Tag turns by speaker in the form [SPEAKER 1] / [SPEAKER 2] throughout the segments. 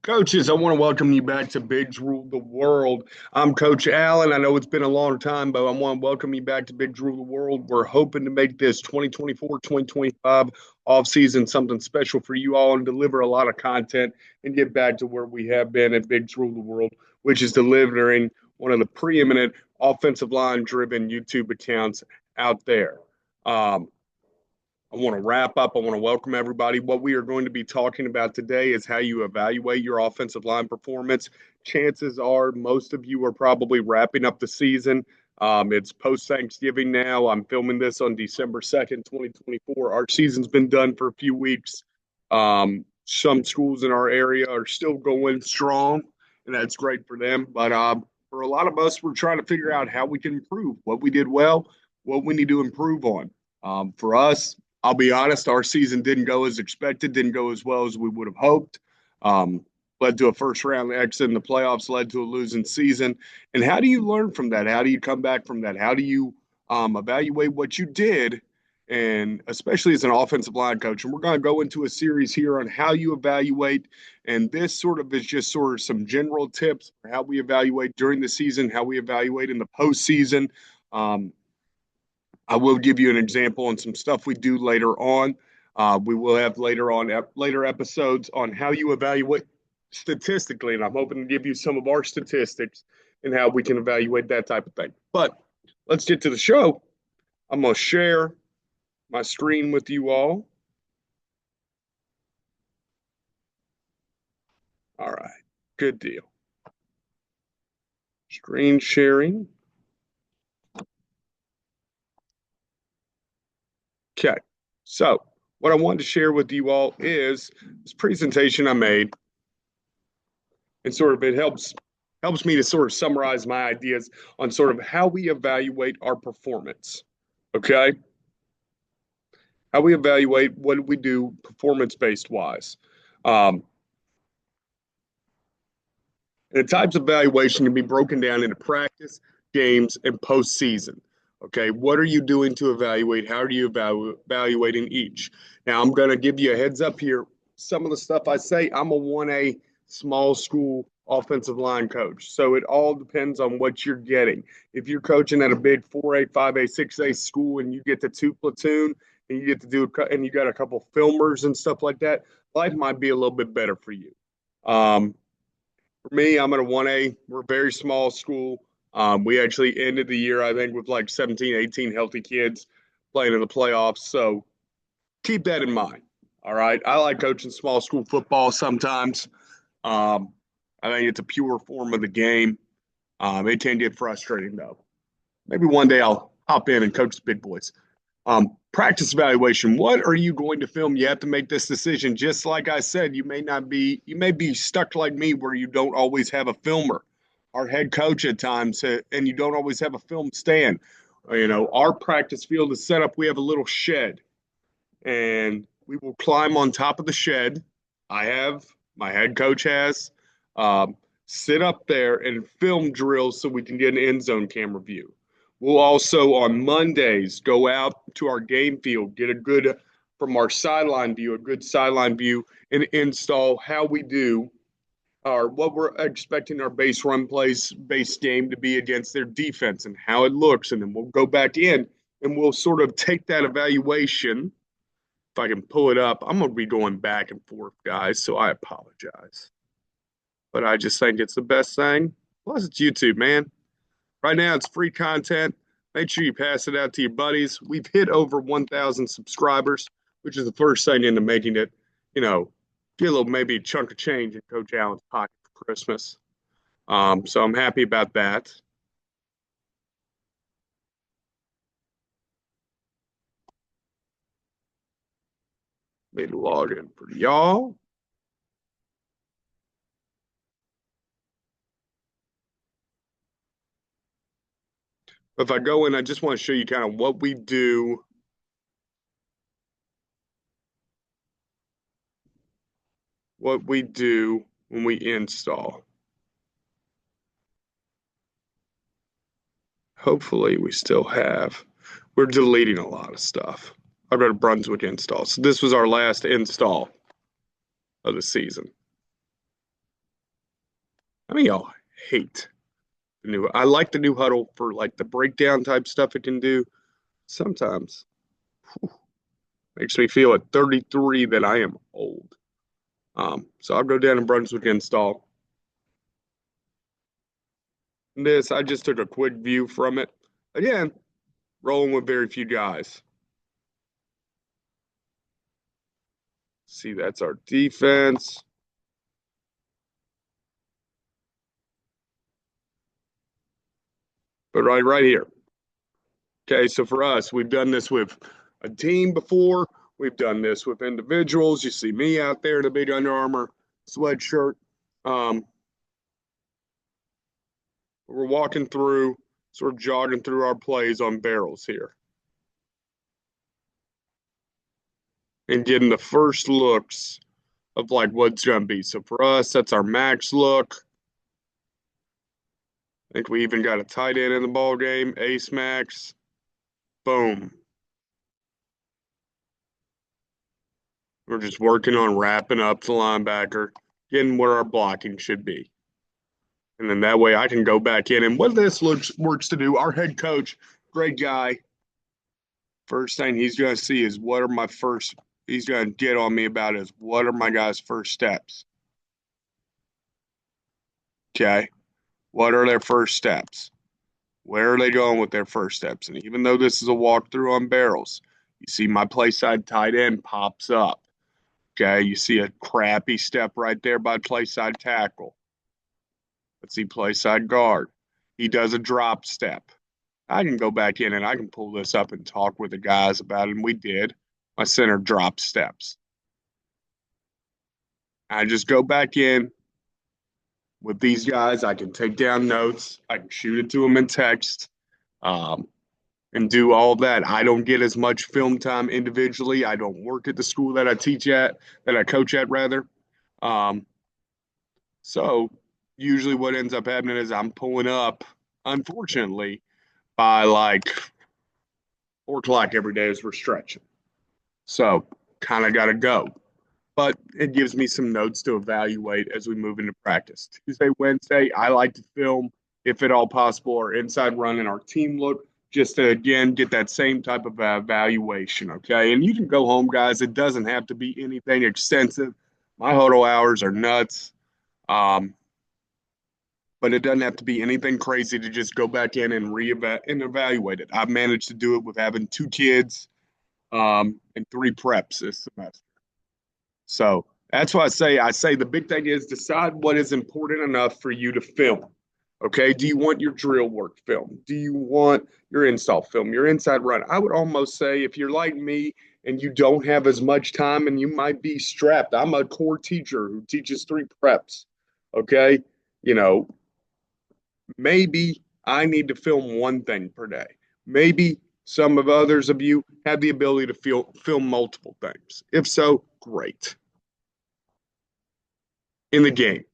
[SPEAKER 1] Coaches, I want to welcome you back to Bigs Rule the World. I'm Coach Allen. I know it's been a long time, but I want to welcome you back to Bigs Rule the World. We're hoping to make this 2024-2025 offseason something special for you all and deliver a lot of content and get back to where we have been at Bigs Rule the World, which is delivering one of the preeminent offensive line driven YouTube accounts out there. I want to wrap up. I want to welcome everybody. What we are going to be talking about today is how you evaluate your offensive line performance. Chances are most of you are probably wrapping up the season. It's post Thanksgiving now. I'm filming this on December 2nd, 2024. Our season's been done for a few weeks. Some schools in our area are still going strong, and that's great for them. But for a lot of us, we're trying to figure out how we can improve, what we did well, what we need to improve on. For us, I'll be honest, our season didn't go as expected, didn't go as well as we would have hoped. Led to a first round exit in the playoffs, led to a losing season. And how do you learn from that? How do you come back from that? How do you evaluate what you did? And especially as an offensive line coach. And we're going to go into a series here on how you evaluate. And this sort of is just sort of some general tips for how we evaluate during the season, how we evaluate in the postseason. I will give you an example on some stuff we do later on. We will have later episodes on how you evaluate statistically, and I'm hoping to give you some of our statistics and how we can evaluate that type of thing. But let's get to the show. I'm going to share my screen with you all. All right, good deal. Screen sharing. Okay, so what I wanted to share with you all is this presentation I made, and sort of it helps me to sort of summarize my ideas on sort of how we evaluate our performance. Okay, how we evaluate what we do performance-based wise. And the types of evaluation can be broken down into practice, games, and postseason. Okay, what are you doing to evaluate? How are you evaluating each? Now, I'm going to give you a heads up here. Some of the stuff I say, I'm a 1A small school offensive line coach. So it all depends on what you're getting. If you're coaching at a big 4A, 5A, 6A school and you get to two platoon and you get to do, and you got a couple filmers and stuff like that, life might be a little bit better for you. For me, I'm at a 1A. We're a very small school. We actually ended the year, I think, with like 17, 18 healthy kids playing in the playoffs. So keep that in mind. All right. I like coaching small school football sometimes. I think it's a pure form of the game. It can get frustrating, though. Maybe one day I'll hop in and coach the big boys. Practice evaluation. What are you going to film? You have to make this decision. Just like I said, you may be stuck like me where you don't always have a filmer. Our head coach at times, and you don't always have a film stand. Our practice field is set up. We have a little shed, and we will climb on top of the shed. My head coach has, sit up there and film drills so we can get an end zone camera view. We'll also on Mondays go out to our game field, get a good from our sideline view, a good sideline view, and install how we do or what we're expecting our base run plays, base game to be against their defense and how it looks. And then we'll go back in and we'll sort of take that evaluation. If I can pull it up, I'm going to be going back and forth, guys, so I apologize. But I just think it's the best thing. Plus, it's YouTube, man. Right now, it's free content. Make sure you pass it out to your buddies. We've hit over 1,000 subscribers, which is the first thing into making it, get a little maybe a chunk of change in Coach Allen's pocket for Christmas. So I'm happy about that. Let me log in for y'all. If I go in, I just want to show you kind of what we do. What we do when we install. Hopefully we still have. We're deleting a lot of stuff. I've got a Brunswick install. So this was our last install of the season. Some of y'all hate the new. I like the new huddle for like the breakdown type stuff it can do. Sometimes makes me feel at 33 that I am old. So I'll go down to Brunswick install. This, I just took a quick view from it. Again, rolling with very few guys. See, that's our defense. But right here. Okay, so for us, we've done this with a team before. We've done this with individuals. You see me out there in a big Under Armour sweatshirt. We're walking through, sort of jogging through our plays on barrels here. And getting the first looks of like what's going to be. So for us, that's our max look. I think we even got a tight end in the ball game, ace max. Boom. We're just working on wrapping up the linebacker, getting where our blocking should be. And then that way I can go back in. And what this works to do, our head coach, great guy, first thing he's going to see is what are my first, he's going to get on me about is what are my guys' first steps? Okay. What are their first steps? Where are they going with their first steps? And even though this is a walkthrough on barrels, you see my play side tight end pops up. Okay. You see a crappy step right there by play side tackle. Let's see play side guard. He does a drop step. I can go back in and I can pull this up and talk with the guys about it. And we did. My center drop steps. I just go back in with these guys. I can take down notes. I can shoot it to them in text and do all that. I don't get as much film time individually. I don't work at the school that I teach at, that I coach at, rather. So usually what ends up happening is I'm pulling up, unfortunately, by like 4 o'clock every day as we're stretching. So kind of got to go. But it gives me some notes to evaluate as we move into practice. Tuesday, Wednesday, I like to film, if at all possible, our inside run and our team look, just to, again, get that same type of evaluation, okay? And you can go home, guys. It doesn't have to be anything extensive. My huddle hours are nuts. But it doesn't have to be anything crazy to just go back in and evaluate it. I've managed to do it with having 2 kids and 3 preps this semester. So that's why I say the big thing is decide what is important enough for you to film. Okay. Do you want your drill work film? Do you want your install film, your inside run? I would almost say if you're like me and you don't have as much time and you might be strapped. I'm a core teacher who teaches 3 preps. Okay. You know, maybe I need to film 1 thing per day. Maybe some of others of you have the ability to film multiple things. If so, great. In the game,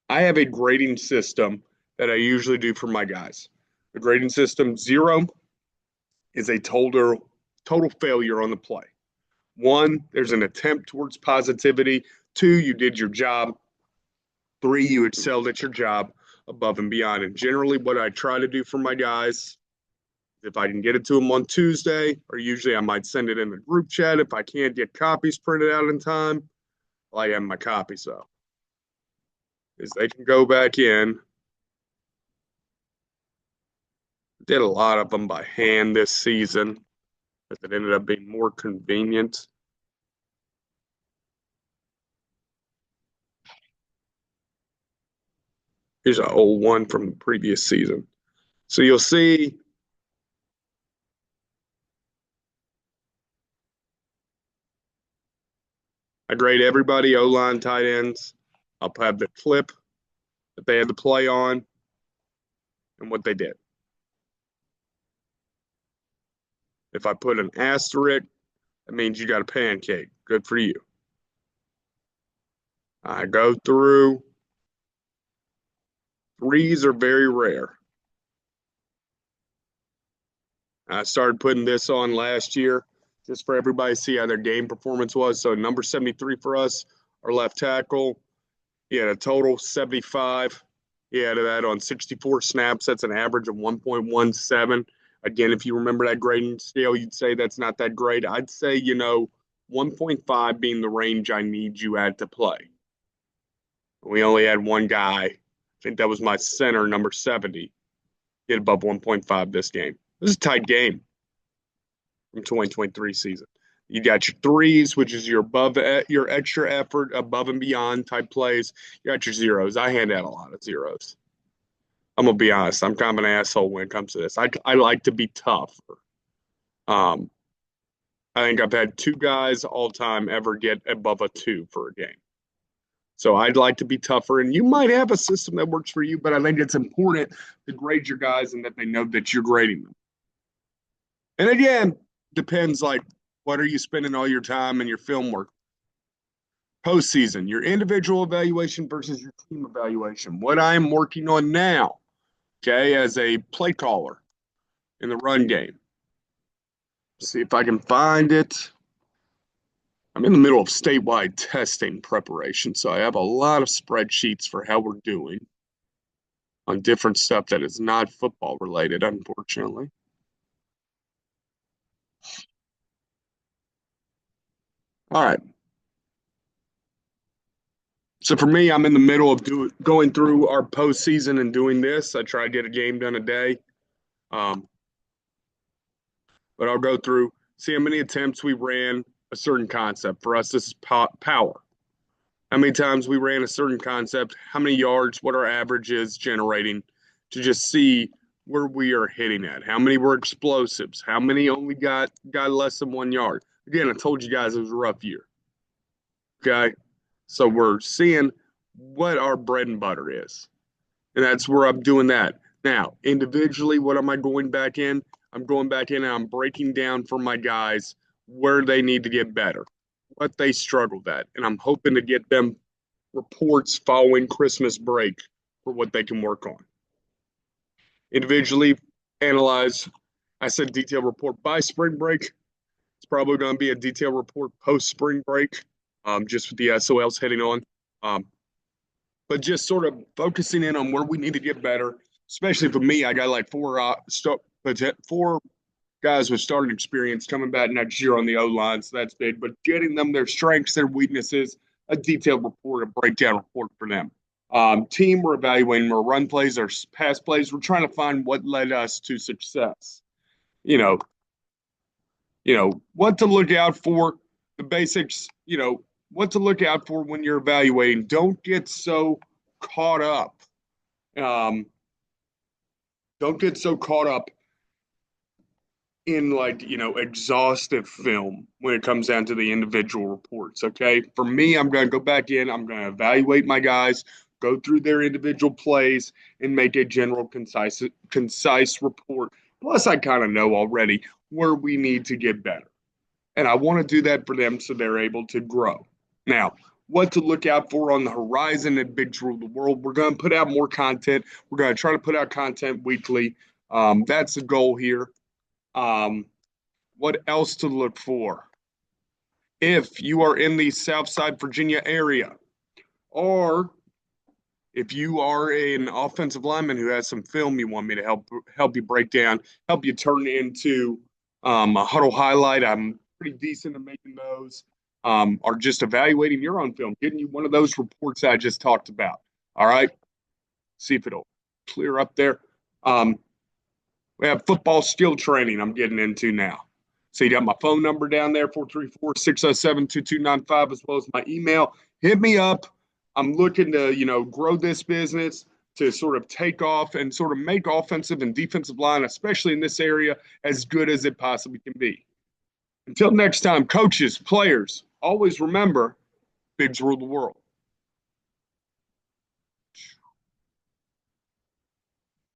[SPEAKER 1] I have a grading system that I usually do for my guys. The grading system, 0 is a total failure on the play. 1, there's an attempt towards positivity. 2, you did your job. 3, you excelled at your job above and beyond. And generally what I try to do for my guys, if I can get it to them on Tuesday, or usually I might send it in the group chat if I can't get copies printed out in time, I have my copies up, is they can go back in. Did a lot of them by hand this season, as it ended up being more convenient. Here's an old one from the previous season. So you'll see I grade everybody, O-line, tight ends. I'll have the clip that they had to play on and what they did. If I put an asterisk, that means you got a pancake. Good for you. I go through. 3s are very rare. I started putting this on last year just for everybody to see how their game performance was. So number 73 for us, our left tackle, he had a total 75. He added that on 64 snaps. That's an average of 1.17. Again, if you remember that grading scale, you'd say that's not that great. I'd say, 1.5 being the range I need you at to play. We only had one guy. I think that was my center, number 70. Hit above 1.5 this game. This is a tight game from 2023 season. You got your threes, which is your extra effort, above and beyond type plays. You got your zeros. I hand out a lot of zeros. I'm gonna be honest. I'm kind of an asshole when it comes to this. I like to be tough. I think I've had two guys all time ever get above a 2 for a game. So I'd like to be tougher, and you might have a system that works for you, but I think it's important to grade your guys and that they know that you're grading them. And again, depends like what are you spending all your time and your film work. Postseason, your individual evaluation versus your team evaluation. What I am working on now, okay, as a play caller in the run game. See if I can find it. I'm in the middle of statewide testing preparation, so I have a lot of spreadsheets for how we're doing on different stuff that is not football related, unfortunately. All right. So for me, I'm in the middle of going through our postseason and doing this. I try to get a game done a day. But I'll go through, see how many attempts we ran a certain concept. For us, this is power. How many times we ran a certain concept, how many yards, what our average is generating to just see where we are hitting at. How many were explosives? How many only got less than 1 yard? Again, I told you guys it was a rough year. Okay? So we're seeing what our bread and butter is. And that's where I'm doing that. Now, individually, what am I going back in? I'm going back in and I'm breaking down for my guys where they need to get better, what they struggled at. And I'm hoping to get them reports following Christmas break for what they can work on. Individually analyze. I said detailed report by spring break. It's probably going to be a detailed report post spring break, just with the SOLs heading on. But just sort of focusing in on where we need to get better, especially for me. I got like four guys with starting experience coming back next year on the O-line, so that's big. But getting them their strengths, their weaknesses, a detailed report, a breakdown report for them. Team, we're evaluating our run plays, our pass plays. We're trying to find what led us to success. What to look out for, the basics, what to look out for when you're evaluating. Don't get so caught up. Don't get so caught up in exhaustive film when it comes down to the individual reports. Okay. For me, I'm going to go back in, I'm going to evaluate my guys, go through their individual plays and make a general concise report. Plus I kind of know already where we need to get better. And I want to do that for them so they're able to grow. Now, what to look out for on the horizon at Bigs Rule the World. We're going to put out more content. We're going to try to put out content weekly. That's the goal here. What else to look for? If you are in the Southside Virginia area, or if you are an offensive lineman who has some film you want me to help you break down, help you turn into a huddle highlight, I'm pretty decent at making those. Or just evaluating your own film, getting you one of those reports I just talked about. All right? See if it'll clear up there. We have football skill training I'm getting into now. So you got my phone number down there, 434-607-2295, as well as my email. Hit me up. I'm looking to, grow this business to sort of take off and sort of make offensive and defensive line, especially in this area, as good as it possibly can be. Until next time, coaches, players, always remember, Bigs rule the world.